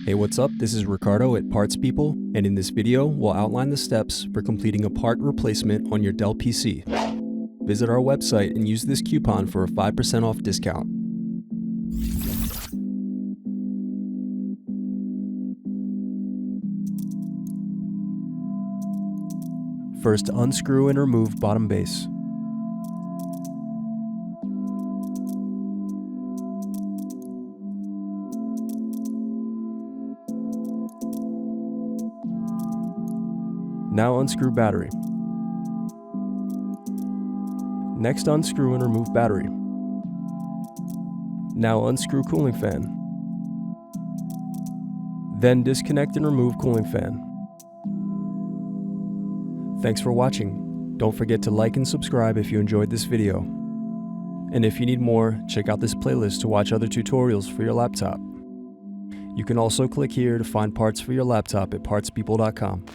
Hey, what's up? This is Ricardo at Parts People, and in this video, we'll outline the steps for completing a part replacement on your Dell PC. Visit our website and use this coupon for a 5% off discount. First, unscrew and remove bottom base. Now unscrew battery. Next, unscrew and remove battery. Now unscrew cooling fan. Then disconnect and remove cooling fan. Thanks for watching. Don't forget to like and subscribe if you enjoyed this video. And if you need more, check out this playlist to watch other tutorials for your laptop. You can also click here to find parts for your laptop at partspeople.com.